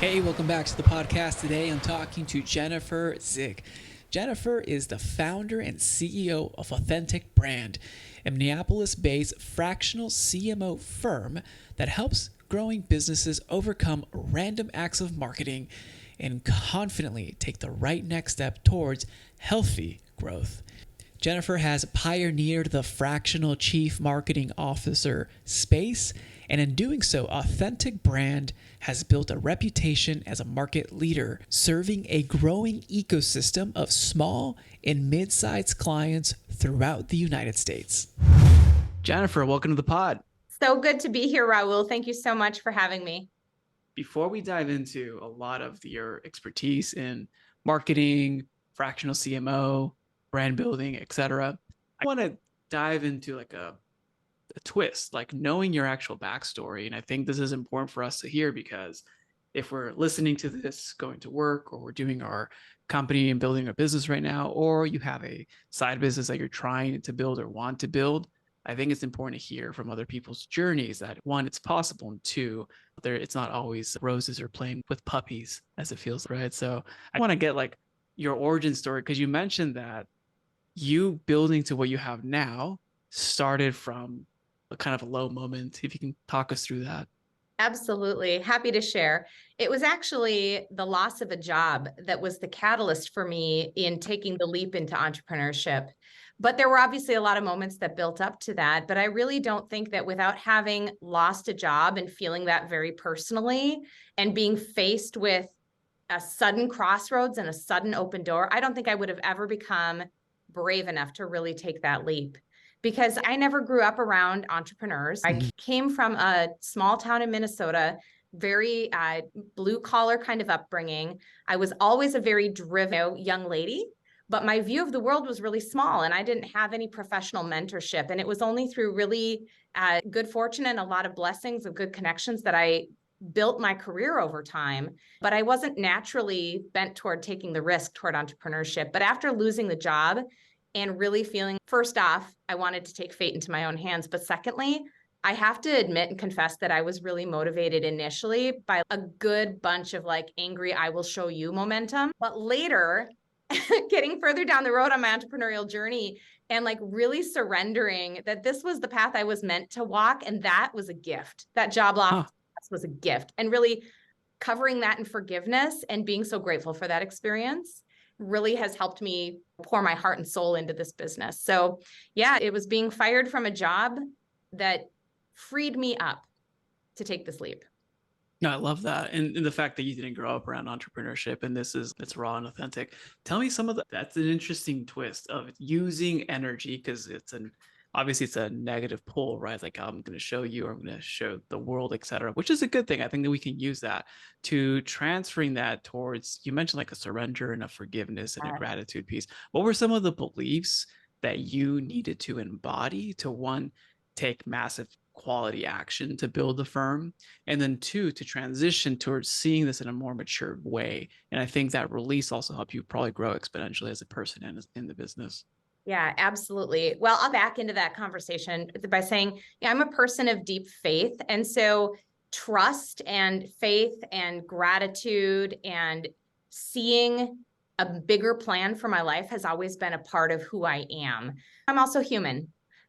Hey, welcome back to the podcast. Today I'm talking to Jennifer Zick. Jennifer is the founder and CEO of Authentic Brand, a Minneapolis-based fractional CMO firm that helps growing businesses overcome random acts of marketing and confidently take the right next step towards healthy growth. Jennifer has pioneered the fractional chief marketing officer space, and in doing so, Authentic Brand has built a reputation as a market leader, serving a growing ecosystem of small and mid-sized clients throughout the United States. Jennifer, welcome to the pod. So good to be here, Raul. Thank you so much for having me. Before we dive into a lot of your expertise in marketing, fractional CMO, brand building, etc., I want to dive into like a twist, like knowing your actual backstory. And I think this is important for us to hear, because if we're listening to this going to work, or we're doing our company and building a business right now, or you have a side business that you're trying to build or want to build, I think it's important to hear from other people's journeys that, one, it's possible, and two, it's not always roses or playing with puppies as it feels, right? So I want to get like your origin story, because you mentioned that you building to what you have now started from a kind of a low moment. If you can talk us through that. Absolutely. Happy to share. It was actually the loss of a job that was the catalyst for me in taking the leap into entrepreneurship. But there were obviously a lot of moments that built up to that. But I really don't think that without having lost a job and feeling that very personally, and being faced with a sudden crossroads and a sudden open door, I don't think I would have ever become brave enough to really take that leap, because I never grew up around entrepreneurs. I came from a small town in Minnesota, very blue collar kind of upbringing. I was always a very driven young lady, but my view of the world was really small, and I didn't have any professional mentorship. And it was only through really good fortune and a lot of blessings of good connections that I built my career over time. But I wasn't naturally bent toward taking the risk toward entrepreneurship. But after losing the job and really feeling, first off, I wanted to take fate into my own hands. But secondly, I have to admit and confess that I was really motivated initially by a good bunch of like angry, I will show you momentum. But later, getting further down the road on my entrepreneurial journey and like really surrendering that this was the path I was meant to walk. And that was a gift. That job loss was a gift. And really covering that in forgiveness and being so grateful for that experience really has helped me pour my heart and soul into this business. So yeah, it was being fired from a job that freed me up to take this leap. No, I love that. And the fact that you didn't grow up around entrepreneurship, and it's raw and authentic. Tell me some of that's an interesting twist of using energy, because obviously it's a negative pull, right? Like, I'm going to show you, or I'm going to show the world, etc., which is a good thing. I think that we can use that to transferring that towards, you mentioned like a surrender and a forgiveness and a gratitude piece. What were some of the beliefs that you needed to embody to, one, take massive quality action to build the firm, and then two, to transition towards seeing this in a more mature way? And I think that release also helped you probably grow exponentially as a person and in the business. Yeah, absolutely. Well, I'll back into that conversation by saying, yeah, I'm a person of deep faith. And so trust and faith and gratitude and seeing a bigger plan for my life has always been a part of who I am. I'm also human,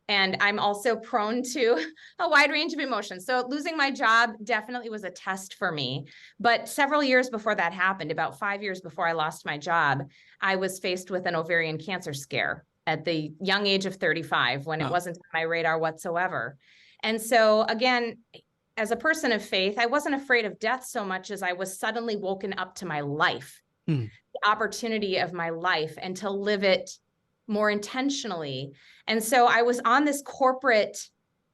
and I'm also prone to a wide range of emotions. So losing my job definitely was a test for me. But several years before that happened, about 5 years before I lost my job, I was faced with an ovarian cancer scare at the young age of 35, when it wasn't on my radar whatsoever. And so again, as a person of faith, I wasn't afraid of death so much as I was suddenly woken up to my life, the opportunity of my life, and to live it more intentionally. And so I was on this corporate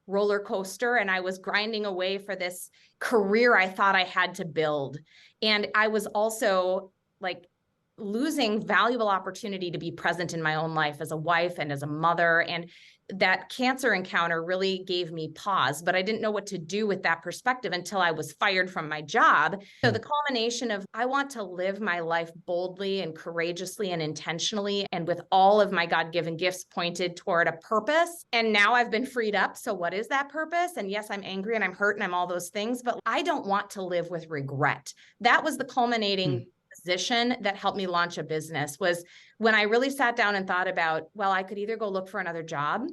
roller coaster, and I was grinding away for this career I thought I had to build. And I was also like losing valuable opportunity to be present in my own life as a wife and as a mother. And that cancer encounter really gave me pause, but I didn't know what to do with that perspective until I was fired from my job. So the culmination of, I want to live my life boldly and courageously and intentionally, and with all of my God-given gifts pointed toward a purpose. And now I've been freed up. So what is that purpose? And yes, I'm angry and I'm hurt and I'm all those things, but I don't want to live with regret. That was the culminating position that helped me launch a business, was when I really sat down and thought about, well, I could either go look for another job,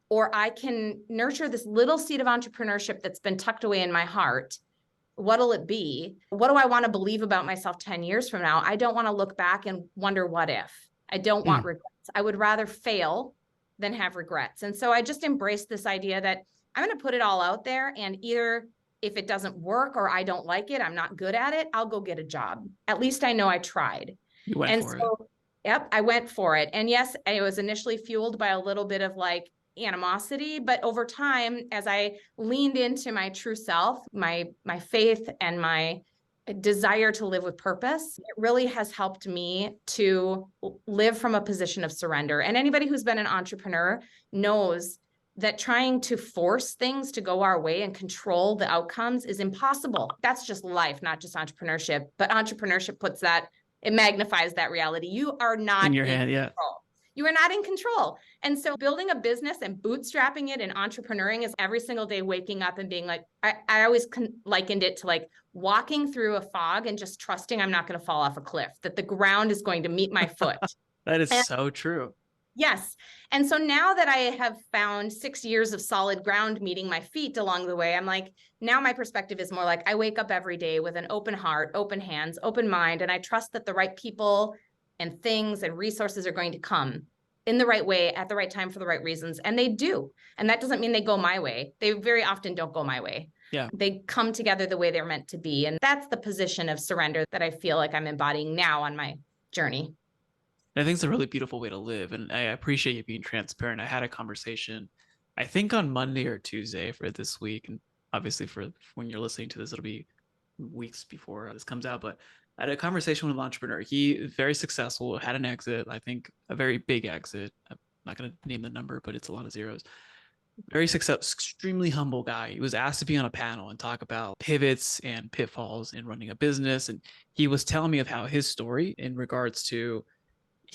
or I can nurture this little seed of entrepreneurship that's been tucked away in my heart. What'll it be? What do I want to believe about myself 10 years from now? I don't want to look back and wonder what if. I don't want regrets. I would rather fail than have regrets. And so I just embraced this idea that I'm going to put it all out there, and either if it doesn't work or I don't like it, I'm not good at it, I'll go get a job. At least I know I tried. You went And for so, it. yep, I went for it. And yes, it was initially fueled by a little bit of like animosity, but over time, as I leaned into my true self, my faith and my desire to live with purpose, it really has helped me to live from a position of surrender. And anybody who's been an entrepreneur knows that trying to force things to go our way and control the outcomes is impossible. That's just life, not just entrepreneurship. But entrepreneurship puts that, it magnifies that reality. You are not In your hand, yeah. control. You are not in control. And so building a business and bootstrapping it and entrepreneuring is every single day waking up and being like, I always likened it to like walking through a fog and just trusting I'm not going to fall off a cliff, that the ground is going to meet my foot. That is so true. Yes. And so now that I have found 6 years of solid ground meeting my feet along the way, I'm like, now my perspective is more like I wake up every day with an open heart, open hands, open mind, and I trust that the right people and things and resources are going to come in the right way at the right time for the right reasons. And they do. And that doesn't mean they go my way. They very often don't go my way. Yeah. They come together the way they're meant to be. And that's the position of surrender that I feel like I'm embodying now on my journey. I think it's a really beautiful way to live. And I appreciate you being transparent. I had a conversation, I think on Monday or Tuesday for this week. And obviously for when you're listening to this, it'll be weeks before this comes out. But I had a conversation with an entrepreneur. He very successful, had an exit, I think a very big exit. I'm not going to name the number, but it's a lot of zeros. Very successful, extremely humble guy. He was asked to be on a panel and talk about pivots and pitfalls in running a business. And he was telling me of how his story in regards to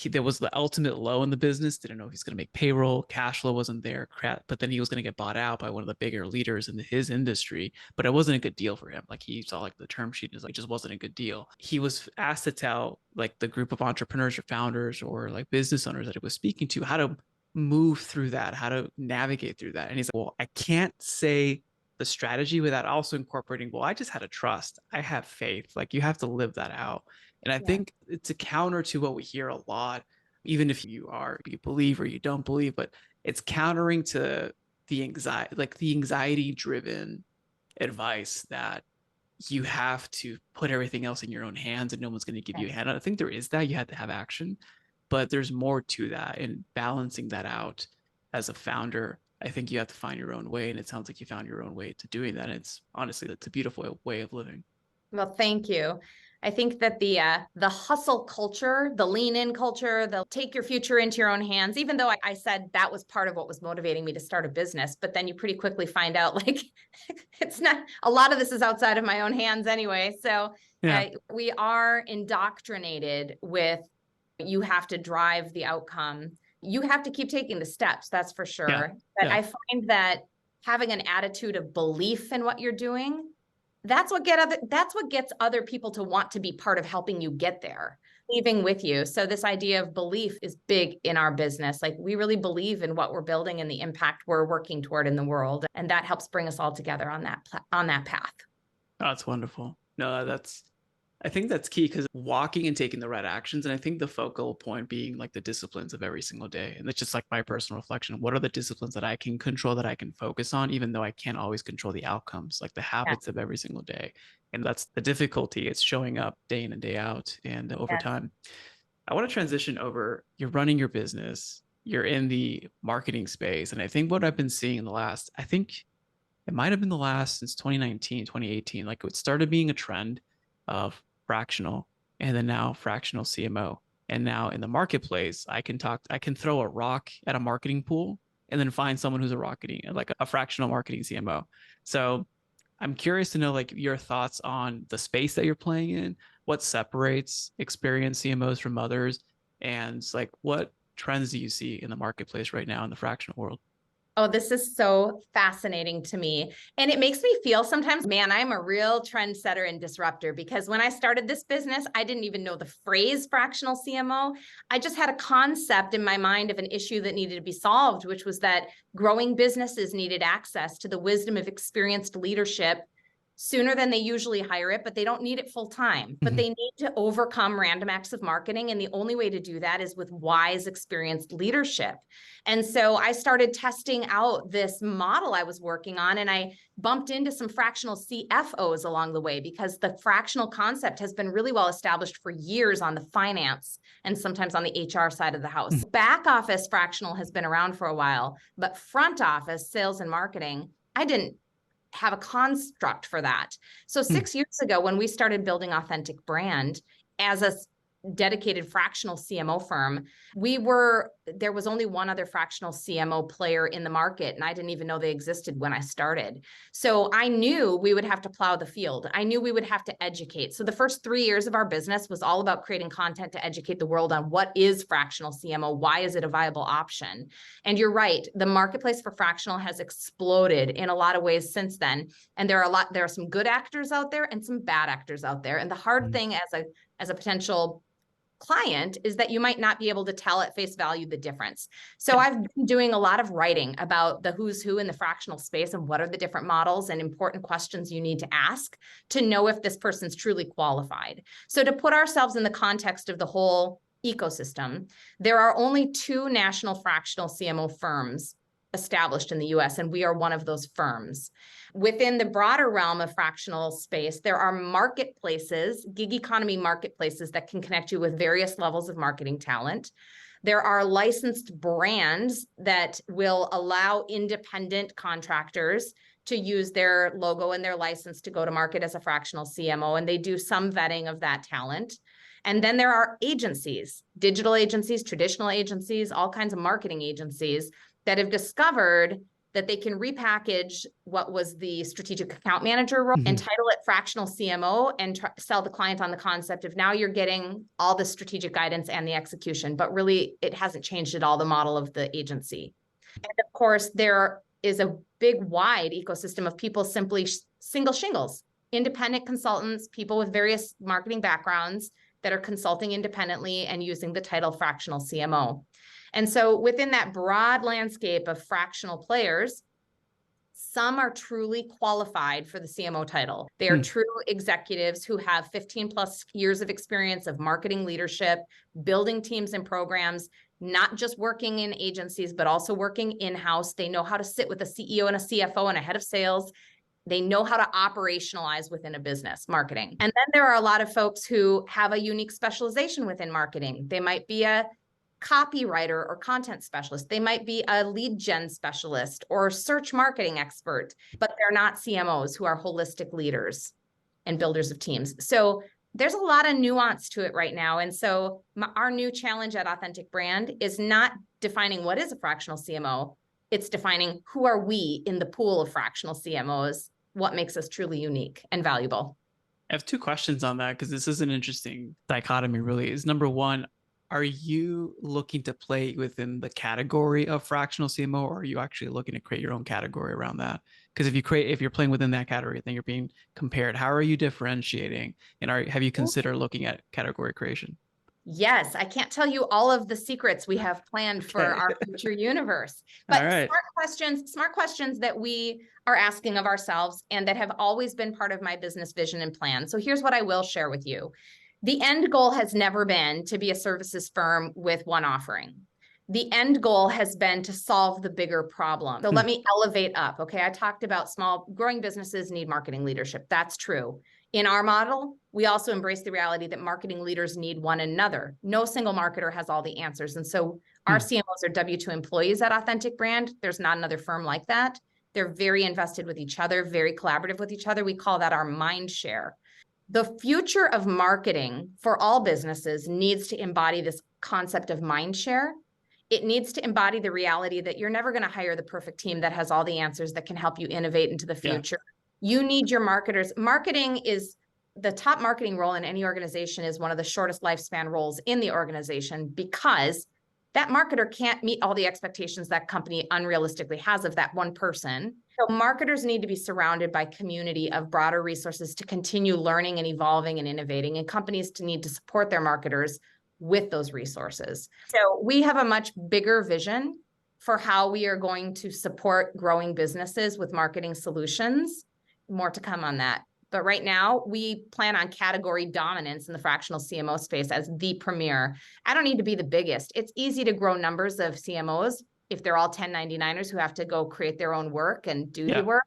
there was the ultimate low in the business, didn't know if he's going to make payroll, cash flow wasn't there, but then he was going to get bought out by one of the bigger leaders in his industry, but it wasn't a good deal for him. Like he saw like the term sheet is like, just wasn't a good deal. He was asked to tell like the group of entrepreneurs or founders or like business owners that he was speaking to how to move through that, how to navigate through that. And he's like, well, I can't say the strategy without also incorporating, well, I just had to trust. I have faith. Like you have to live that out. And I think it's a counter to what we hear a lot, even if you believe or you don't believe, but it's countering to the anxiety driven advice that you have to put everything else in your own hands and no one's going to give you a hand. I think there is that you have to have action, but there's more to that, and balancing that out as a founder. I think you have to find your own way. And it sounds like you found your own way to doing that. And it's honestly, that's a beautiful way of living. Well, thank you. I think that the hustle culture, the lean in culture, the take your future into your own hands, even though I said that was part of what was motivating me to start a business, but then you pretty quickly find out like it's not, a lot of this is outside of my own hands anyway. So we are indoctrinated with, you have to drive the outcome. You have to keep taking the steps, that's for sure. But I find that having an attitude of belief in what you're doing, that's what gets other people to want to be part of helping you get there, leaving with you. So this idea of belief is big in our business. Like we really believe in what we're building and the impact we're working toward in the world. And that helps bring us all together on that path. Oh, that's wonderful. No, I think that's key, because walking and taking the right actions. And I think the focal point being like the disciplines of every single day. And it's just like my personal reflection. What are the disciplines that I can control, that I can focus on, even though I can't always control the outcomes, like the habits of every single day. And that's the difficulty. It's showing up day in and day out and over time. I want to transition over. You're running your business. You're in the marketing space. And I think what I've been seeing in I think it might have been the last since 2019, 2018, like it started being a trend of fractional and then now fractional CMO. And now in the marketplace, I can throw a rock at a marketing pool and then find someone who's a marketing, like a fractional marketing CMO. So I'm curious to know like your thoughts on the space that you're playing in, what separates experienced CMOs from others, and like what trends do you see in the marketplace right now in the fractional world? Oh, this is so fascinating to me. And it makes me feel sometimes, man, I'm a real trendsetter and disruptor because when I started this business, I didn't even know the phrase fractional CMO. I just had a concept in my mind of an issue that needed to be solved, which was that growing businesses needed access to the wisdom of experienced leadership sooner than they usually hire it, but they don't need it full time. But they need to overcome random acts of marketing. And the only way to do that is with wise, experienced leadership. And so I started testing out this model I was working on, and I bumped into some fractional CFOs along the way because the fractional concept has been really well established for years on the finance and sometimes on the HR side of the house. Back office fractional has been around for a while, but front office, sales and marketing, I didn't have a construct for that. So 6 years ago, when we started building Authentic Brand as a dedicated fractional CMO firm, there was only one other fractional CMO player in the market, and I didn't even know they existed when I started. So I knew we would have to plow the field. I knew we would have to educate. So the first 3 years of our business was all about creating content to educate the world on what is fractional CMO, why is it a viable option? And you're right, the marketplace for fractional has exploded in a lot of ways since then. And there are some good actors out there and some bad actors out there. And the hard thing as a potential client is that you might not be able to tell at face value the difference. So I've been doing a lot of writing about the who's who in the fractional space and what are the different models and important questions you need to ask to know if this person's truly qualified. So to put ourselves in the context of the whole ecosystem, there are only 2 national fractional CMO firms established in the US, and we are one of those firms. Within the broader realm of fractional space, there are marketplaces, gig economy marketplaces that can connect you with various levels of marketing talent. There are licensed brands that will allow independent contractors to use their logo and their license to go to market as a fractional CMO, and they do some vetting of that talent. And then there are agencies, digital agencies, traditional agencies, all kinds of marketing agencies that have discovered that they can repackage what was the strategic account manager role and title it fractional CMO and sell the client on the concept of now you're getting all the strategic guidance and the execution, but really it hasn't changed at all the model of the agency. And of course, there is a big, wide ecosystem of people simply single shingles, independent consultants, people with various marketing backgrounds that are consulting independently and using the title fractional CMO. And so within that broad landscape of fractional players, some are truly qualified for the CMO title. They are true executives who have 15 plus years of experience of marketing leadership, building teams and programs, not just working in agencies, but also working in-house. They know how to sit with a CEO and a CFO and a head of sales. They know how to operationalize within a business, marketing. And then there are a lot of folks who have a unique specialization within marketing. They might be a copywriter or content specialist. They might be a lead gen specialist or search marketing expert, but they're not CMOs who are holistic leaders and builders of teams. So there's a lot of nuance to it right now. And so our new challenge at Authentic Brand is not defining what is a fractional CMO. It's defining who are we in the pool of fractional CMOs, what makes us truly unique and valuable. I have 2 questions on that because this is an interesting dichotomy, really. Is number one, are you looking to play within the category of fractional CMO, or are you actually looking to create your own category around that? Because if you're playing within that category, then you're being compared. How are you differentiating? And have you considered looking at category creation? Yes, I can't tell you all of the secrets we have planned for our future universe, but smart questions that we are asking of ourselves and that have always been part of my business vision and plan. So here's what I will share with you. The end goal has never been to be a services firm with one offering. The end goal has been to solve the bigger problem. So let me elevate up. Okay. I talked about small growing businesses need marketing leadership. That's true. In our model, we also embrace the reality that marketing leaders need one another. No single marketer has all the answers. And so our CMOs are W2 employees at Authentic Brand. There's not another firm like that. They're very invested with each other, very collaborative with each other. We call that our mind share. The future of marketing for all businesses needs to embody this concept of mind share. It needs to embody the reality that you're never going to hire the perfect team that has all the answers that can help you innovate into the Yeah. future. You need your marketers. Marketing is the top marketing role in any organization is one of the shortest lifespan roles in the organization because that marketer can't meet all the expectations that company unrealistically has of that one person. So marketers need to be surrounded by community of broader resources to continue learning and evolving and innovating, and companies need to support their marketers with those resources. So we have a much bigger vision for how we are going to support growing businesses with marketing solutions. More to come on that. But right now, we plan on category dominance in the fractional CMO space as the premier. I don't need to be the biggest. It's easy to grow numbers of CMOs if they're all 1099ers who have to go create their own work and do the work.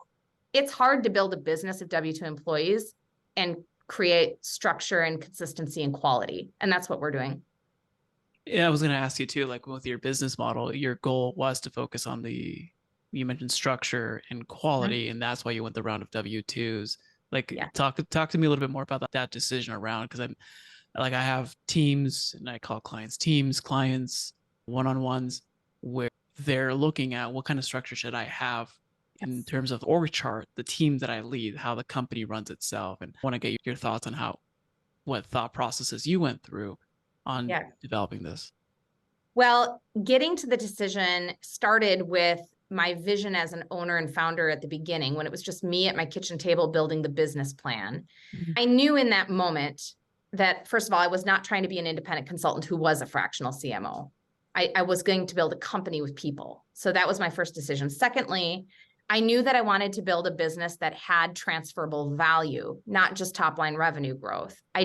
It's hard to build a business of W-2 employees and create structure and consistency and quality. And that's what we're doing. Yeah, I was going to ask you too, like with your business model, your goal was to focus on you mentioned structure and quality, and that's why you went the round of W-2s. Like, talk to me a little bit more about that decision around, because I have teams, and I call clients teams, clients, one-on-ones, where they're looking at what kind of structure should I have in terms of org chart, the team that I lead, how the company runs itself, and I want to get your thoughts on what thought processes you went through on developing this. Well, getting to the decision started with my vision as an owner and founder at the beginning, when it was just me at my kitchen table building the business plan. I knew in that moment that, first of all, I was not trying to be an independent consultant who was a fractional CMO. I was going to build a company with people. So that was my first decision. Secondly, I knew that I wanted to build a business that had transferable value, not just top line revenue growth. I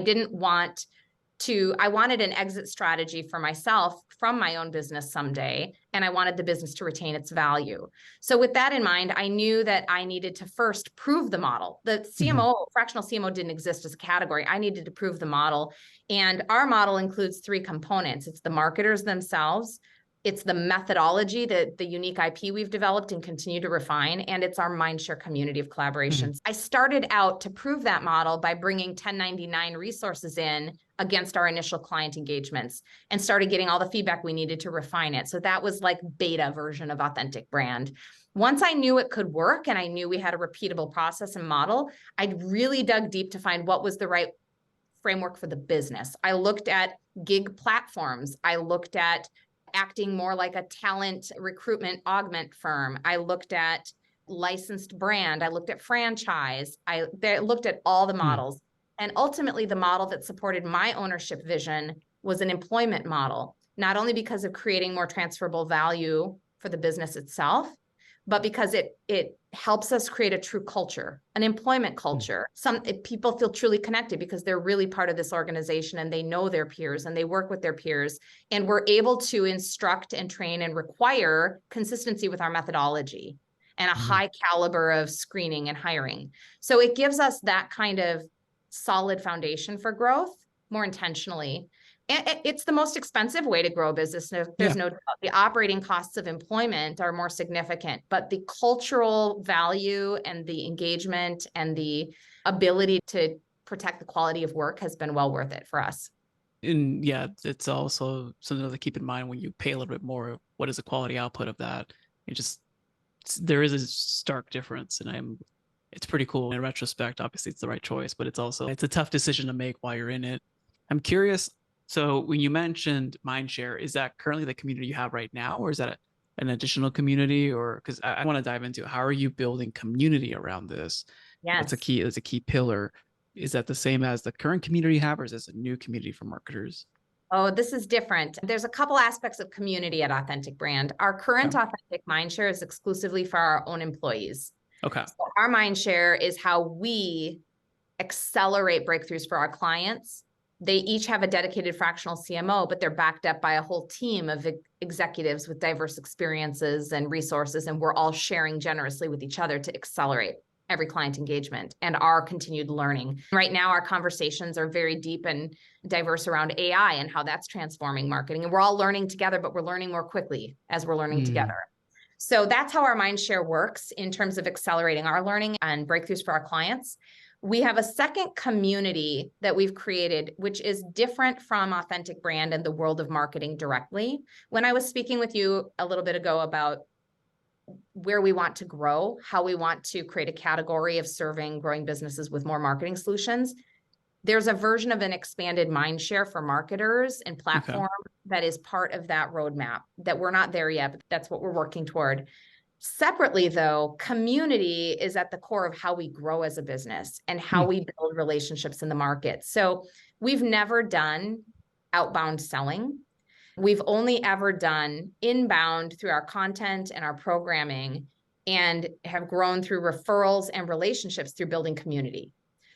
wanted an exit strategy for myself from my own business someday, and I wanted the business to retain its value. So with that in mind, I knew that I needed to first prove the model. The CMO, fractional CMO didn't exist as a category. I needed to prove the model. And our model includes three components. It's the marketers themselves, it's the methodology, the unique IP we've developed and continue to refine, and it's our mindshare community of collaborations. I started out to prove that model by bringing 1099 resources in against our initial client engagements and started getting all the feedback we needed to refine it. So that was like beta version of Authentic Brand. Once I knew it could work and I knew we had a repeatable process and model, I really dug deep to find what was the right framework for the business. I looked at gig platforms. I looked at acting more like a talent recruitment augment firm. I looked at licensed brand. I looked at franchise. I looked at all the models. And ultimately, the model that supported my ownership vision was an employment model, not only because of creating more transferable value for the business itself, but because it helps us create a true culture, an employment culture. People feel truly connected because they're really part of this organization and they know their peers and they work with their peers. And we're able to instruct and train and require consistency with our methodology and a high caliber of screening and hiring. So it gives us that kind of solid foundation for growth more intentionally. And it's the most expensive way to grow a business. There's no doubt. The operating costs of employment are more significant, but the cultural value and the engagement and the ability to protect the quality of work has been well worth it for us. And it's also something to keep in mind when you pay a little bit more. What is the quality output of that? There is a stark difference, and it's pretty cool in retrospect. Obviously, it's the right choice, but it's a tough decision to make while you're in it. I'm curious. So when you mentioned Mindshare, is that currently the community you have right now, or is that an additional community? Or because I want to dive into how are you building community around this? Yes. That's a key pillar. Is that the same as the current community you have, or is this a new community for marketers? Oh, this is different. There's a couple aspects of community at Authentic Brand. Our current Authentic Mindshare is exclusively for our own employees. Okay. So our Mindshare is how we accelerate breakthroughs for our clients. They each have a dedicated fractional CMO, but they're backed up by a whole team of executives with diverse experiences and resources, and we're all sharing generously with each other to accelerate every client engagement and our continued learning. Right now, our conversations are very deep and diverse around AI and how that's transforming marketing. And we're all learning together, but we're learning more quickly as we're learning together. So that's how our mind share works in terms of accelerating our learning and breakthroughs for our clients. We have a second community that we've created, which is different from Authentic Brand and the world of marketing directly. When I was speaking with you a little bit ago about where we want to grow, how we want to create a category of serving growing businesses with more marketing solutions, there's a version of an expanded mind share for marketers and platform that is part of that roadmap that we're not there yet, but that's what we're working toward. Separately, though, community is at the core of how we grow as a business and how we build relationships in the market. So we've never done outbound selling. We've only ever done inbound through our content and our programming, and have grown through referrals and relationships through building community.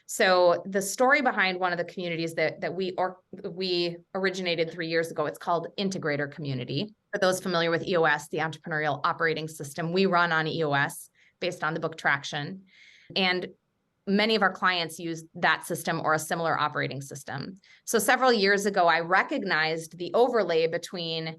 So the story behind one of the communities that we originated 3 years ago, it's called Integrator Community. For those familiar with EOS, the entrepreneurial operating system, we run on EOS based on the book Traction. And many of our clients use that system or a similar operating system. So several years ago, I recognized the overlay between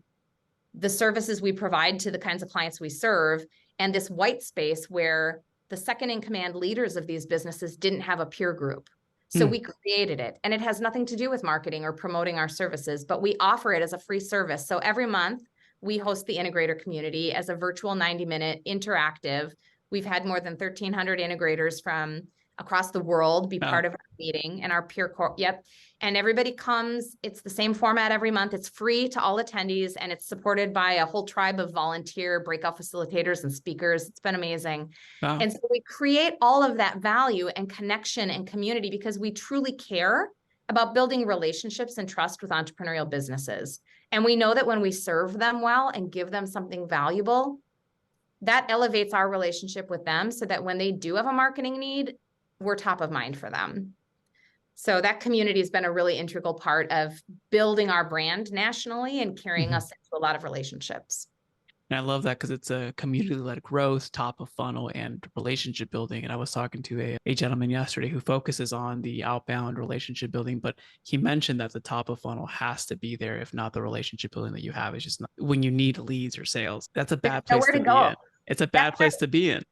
the services we provide to the kinds of clients we serve and this white space where the second in command leaders of these businesses didn't have a peer group. So we created it, and it has nothing to do with marketing or promoting our services, but we offer it as a free service. So every month we host the Integrator Community as a virtual 90-minute interactive. We've had more than 1,300 integrators from across the world be part of our meeting and our peer corps. Yep. And everybody comes. It's the same format every month. It's free to all attendees, and it's supported by a whole tribe of volunteer breakout facilitators and speakers. It's been amazing. Wow. And so we create all of that value and connection and community because we truly care about building relationships and trust with entrepreneurial businesses. And we know that when we serve them well and give them something valuable, that elevates our relationship with them so that when they do have a marketing need, we're top of mind for them. So that community has been a really integral part of building our brand nationally and carrying us into a lot of relationships. And I love that because it's a community-led growth, top of funnel, and relationship building. And I was talking to a gentleman yesterday who focuses on the outbound relationship building, but he mentioned that the top of funnel has to be there. If not, the relationship building that you have is just not, when you need leads or sales, that's a bad place to be in. It's a bad place to be in.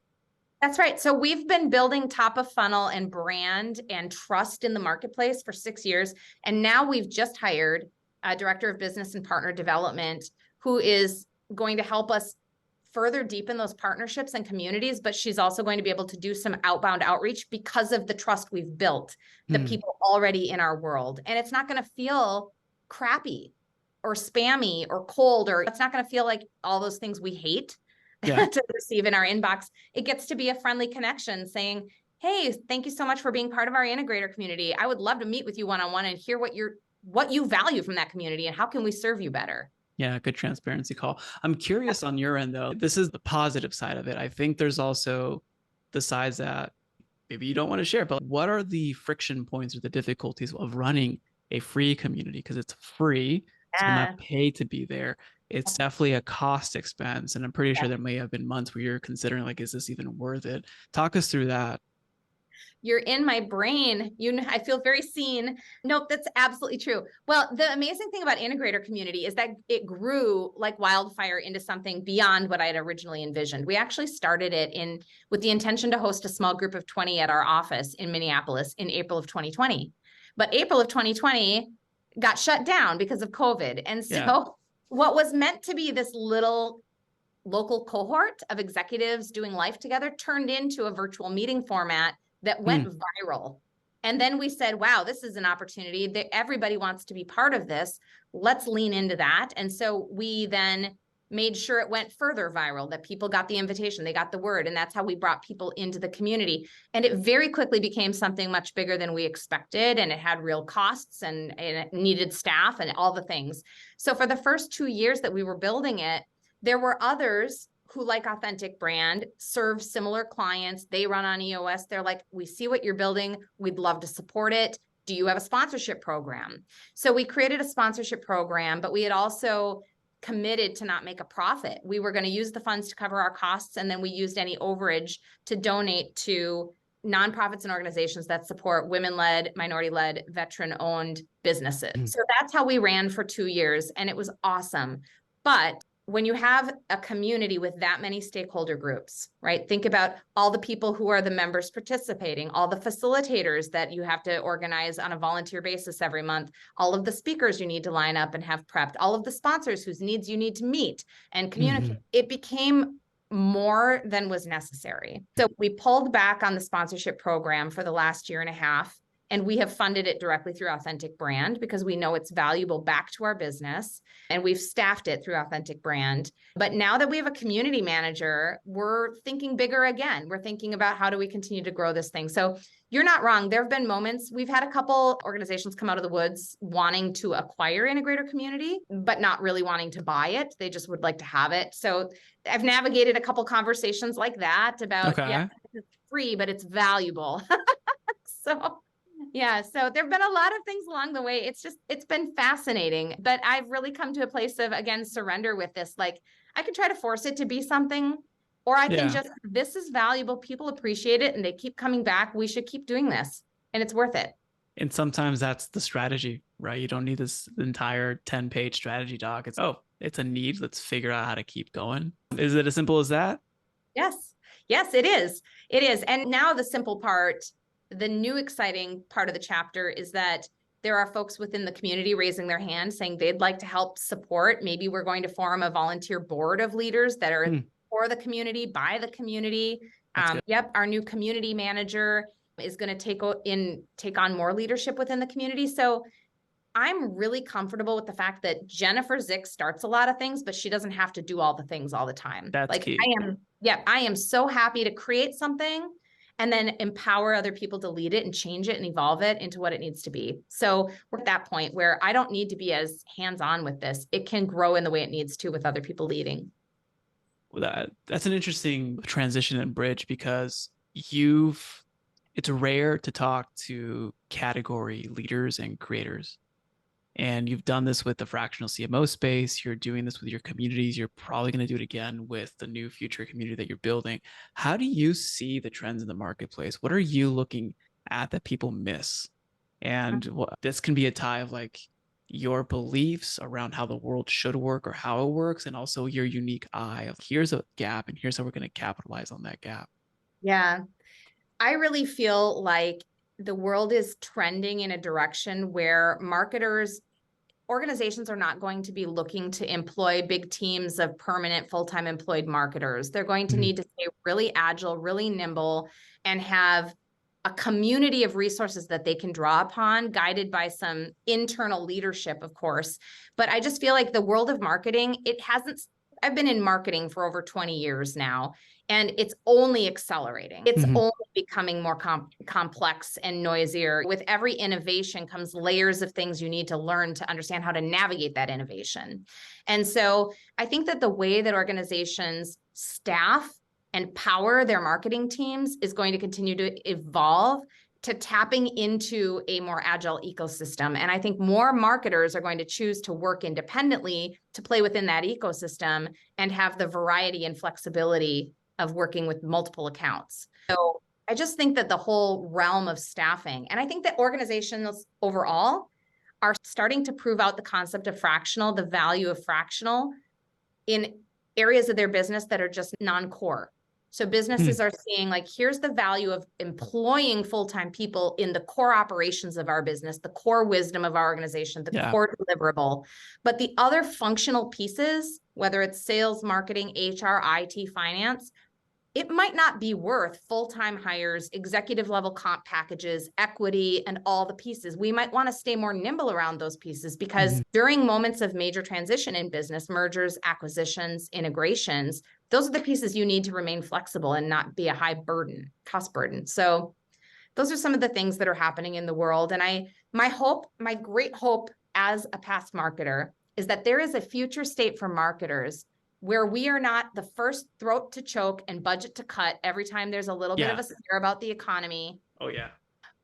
That's right. So we've been building top of funnel and brand and trust in the marketplace for 6 years. And now we've just hired a director of business and partner development who is going to help us further deepen those partnerships and communities, but she's also going to be able to do some outbound outreach because of the trust we've built, the people already in our world. And it's not going to feel crappy or spammy or cold, or it's not going to feel like all those things we hate. To receive in our inbox. It gets to be a friendly connection saying, hey, thank you so much for being part of our integrator community. I would love to meet with you one-on-one and hear what you value from that community and how can we serve you better. Yeah, good transparency call. I'm curious on your end, though. This is the positive side of it. I think there's also the sides that maybe you don't want to share, but what are the friction points or the difficulties of running a free community? Because it's free, so you're not paid to be there. It's definitely a cost expense. And I'm pretty sure there may have been months where you're considering, like, is this even worth it? Talk us through that. You're in my brain. I feel very seen. Nope, that's absolutely true. Well, the amazing thing about Integrator Community is that it grew like wildfire into something beyond what I had originally envisioned. We actually started it with the intention to host a small group of 20 at our office in Minneapolis in April of 2020. But April of 2020 got shut down because of COVID. And so what was meant to be this little local cohort of executives doing life together turned into a virtual meeting format that went viral. And then we said, wow, this is an opportunity that everybody wants to be part of this. Let's lean into that. And so we then made sure it went further viral, that people got the invitation, they got the word, and that's how we brought people into the community. And it very quickly became something much bigger than we expected, and it had real costs and it needed staff and all the things. So for the first 2 years that we were building it, there were others who, like Authentic Brand, serve similar clients. They run on EOS. They're like, we see what you're building. We'd love to support it. Do you have a sponsorship program? So we created a sponsorship program, but we had also committed to not make a profit. We were going to use the funds to cover our costs, and then we used any overage to donate to nonprofits and organizations that support women-led, minority-led, veteran-owned businesses. So that's how we ran for 2 years, and it was awesome. But when you have a community with that many stakeholder groups, right? Think about all the people who are the members participating, all the facilitators that you have to organize on a volunteer basis every month, all of the speakers you need to line up and have prepped, all of the sponsors whose needs you need to meet and communicate. It became more than was necessary. So we pulled back on the sponsorship program for the last year and a half. And we have funded it directly through Authentic Brand because we know it's valuable back to our business. And we've staffed it through Authentic Brand. But now that we have a community manager, we're thinking bigger again. We're thinking about how do we continue to grow this thing. So you're not wrong. There have been moments, we've had a couple organizations come out of the woods wanting to acquire Integrator Community, but not really wanting to buy it. They just would like to have it. So I've navigated a couple conversations like that about, yeah, it's free, but it's valuable. So yeah, so there've been a lot of things along the way. It's been fascinating, but I've really come to a place of, again, surrender with this. Like, I can try to force it to be something, or I can just, this is valuable. People appreciate it and they keep coming back. We should keep doing this and it's worth it. And sometimes that's the strategy, right? You don't need this entire 10-page strategy doc. It's, oh, it's a need. Let's figure out how to keep going. Is it as simple as that? Yes. Yes, it is. It is. And now the simple part, the new exciting part of the chapter is that there are folks within the community raising their hand saying they'd like to help support. Maybe we're going to form a volunteer board of leaders that are for the community, by the community. Yep, our new community manager is going to take on more leadership within the community. So I'm really comfortable with the fact that Jennifer Zick starts a lot of things, but she doesn't have to do all the things all the time. That's key. I am so happy to create something and then empower other people to lead it and change it and evolve it into what it needs to be. So we're at that point where I don't need to be as hands-on with this. It can grow in the way it needs to with other people leading. Well, that's an interesting transition and bridge because it's rare to talk to category leaders and creators. And you've done this with the fractional CMO space. You're doing this with your communities. You're probably going to do it again with the new future community that you're building. How do you see the trends in the marketplace? What are you looking at that people miss? And this can be a tie of like your beliefs around how the world should work or how it works, and also your unique eye of here's a gap and here's how we're going to capitalize on that gap. Yeah, I really feel like the world is trending in a direction where organizations are not going to be looking to employ big teams of permanent full-time employed marketers. They're going to need to stay really agile, really nimble, and have a community of resources that they can draw upon, guided by some internal leadership, of course. But I just feel like the world of marketing, I've been in marketing for over 20 years now, and it's only accelerating. It's only becoming more complex and noisier. With every innovation comes layers of things you need to learn to understand how to navigate that innovation. And so I think that the way that organizations staff and power their marketing teams is going to continue to evolve to tapping into a more agile ecosystem. And I think more marketers are going to choose to work independently to play within that ecosystem and have the variety and flexibility of working with multiple accounts. So I just think that the whole realm of staffing, and I think that organizations overall are starting to prove out the concept of fractional, the value of fractional in areas of their business that are just non-core. So businesses are seeing like, here's the value of employing full-time people in the core operations of our business, the core wisdom of our organization, the core deliverable. But the other functional pieces, whether it's sales, marketing, HR, IT, finance, it might not be worth full-time hires, executive level comp packages, equity, and all the pieces. We might want to stay more nimble around those pieces because during moments of major transition in business, mergers, acquisitions, integrations, those are the pieces you need to remain flexible and not be a high burden, cost burden. So those are some of the things that are happening in the world. And my great hope as a past marketer is that there is a future state for marketers where we are not the first throat to choke and budget to cut every time there's a little bit of a scare about the economy. Oh yeah.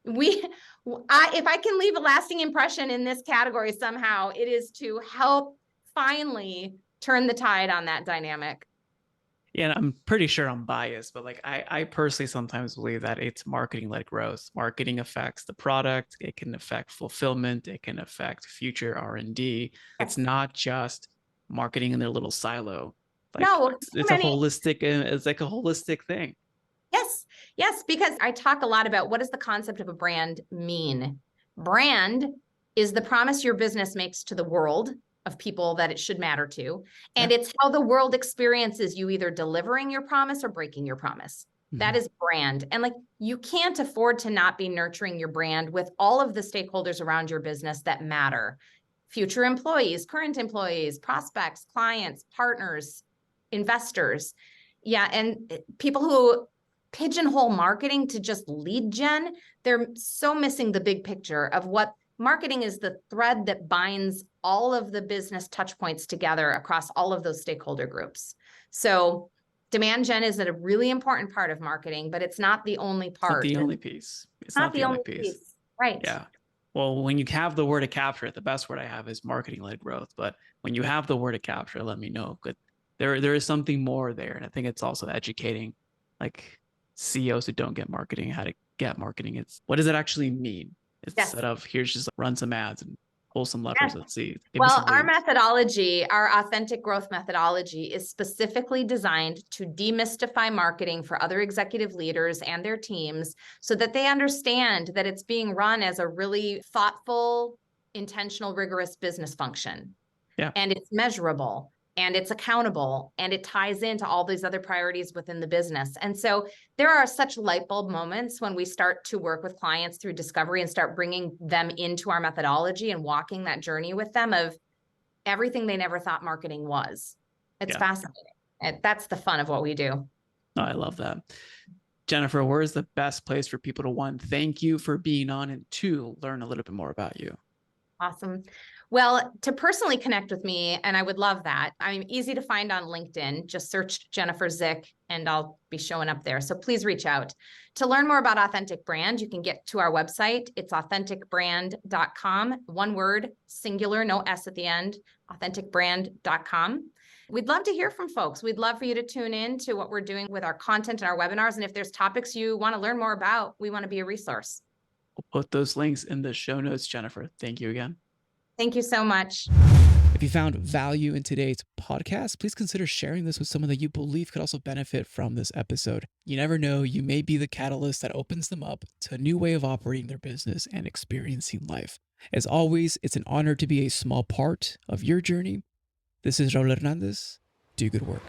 If I can leave a lasting impression in this category somehow, it is to help finally turn the tide on that dynamic. Yeah, and I'm pretty sure I'm biased, but like I personally sometimes believe that it's marketing-led growth. Marketing affects the product, it can affect fulfillment, it can affect future R&D. It's not just marketing in their little silo. Like No, it's a holistic, it's like a holistic thing. Yes. Yes. Because I talk a lot about what does the concept of a brand mean? Brand is the promise your business makes to the world of people that it should matter to. And it's how the world experiences you either delivering your promise or breaking your promise. That is brand. And like, you can't afford to not be nurturing your brand with all of the stakeholders around your business that matter. Future employees, current employees, prospects, clients, partners, investors. Yeah. And people who pigeonhole marketing to just lead gen, they're so missing the big picture of what marketing is, the thread that binds all of the business touch points together across all of those stakeholder groups. So demand gen is a really important part of marketing, but it's not the only part. It's not the only piece. It's not the only piece. Right. Yeah. Well, when you have the word to capture it, the best word I have is marketing-led growth. But when you have the word to capture it, let me know. But there is something more there. And I think it's also educating like CEOs who don't get marketing, how to get marketing. It's what does it actually mean? Instead of here's just run some ads and pull some levers. Let's see. Well, our methodology, our authentic growth methodology is specifically designed to demystify marketing for other executive leaders and their teams so that they understand that it's being run as a really thoughtful, intentional, rigorous business function. Yeah. And it's measurable and it's accountable and it ties into all these other priorities within the business. And so there are such light bulb moments when we start to work with clients through discovery and start bringing them into our methodology and walking that journey with them of everything they never thought marketing was. It's fascinating. And that's the fun of what we do. Oh, I love that. Jennifer, where is the best place for people to, one, thank you for being on, and two, learn a little bit more about you? Awesome. Well, to personally connect with me, and I would love that, I'm easy to find on LinkedIn. Just search Jennifer Zick and I'll be showing up there. So please reach out. To learn more about Authentic Brand, you can get to our website. It's authenticbrand.com. One word, singular, no S at the end, authenticbrand.com. We'd love to hear from folks. We'd love for you to tune in to what we're doing with our content and our webinars. And if there's topics you want to learn more about, we want to be a resource. We'll put those links in the show notes, Jennifer. Thank you again. Thank you so much. If you found value in today's podcast, please consider sharing this with someone that you believe could also benefit from this episode. You never know, you may be the catalyst that opens them up to a new way of operating their business and experiencing life. As always, it's an honor to be a small part of your journey. This is Raul Hernandez. Do good work.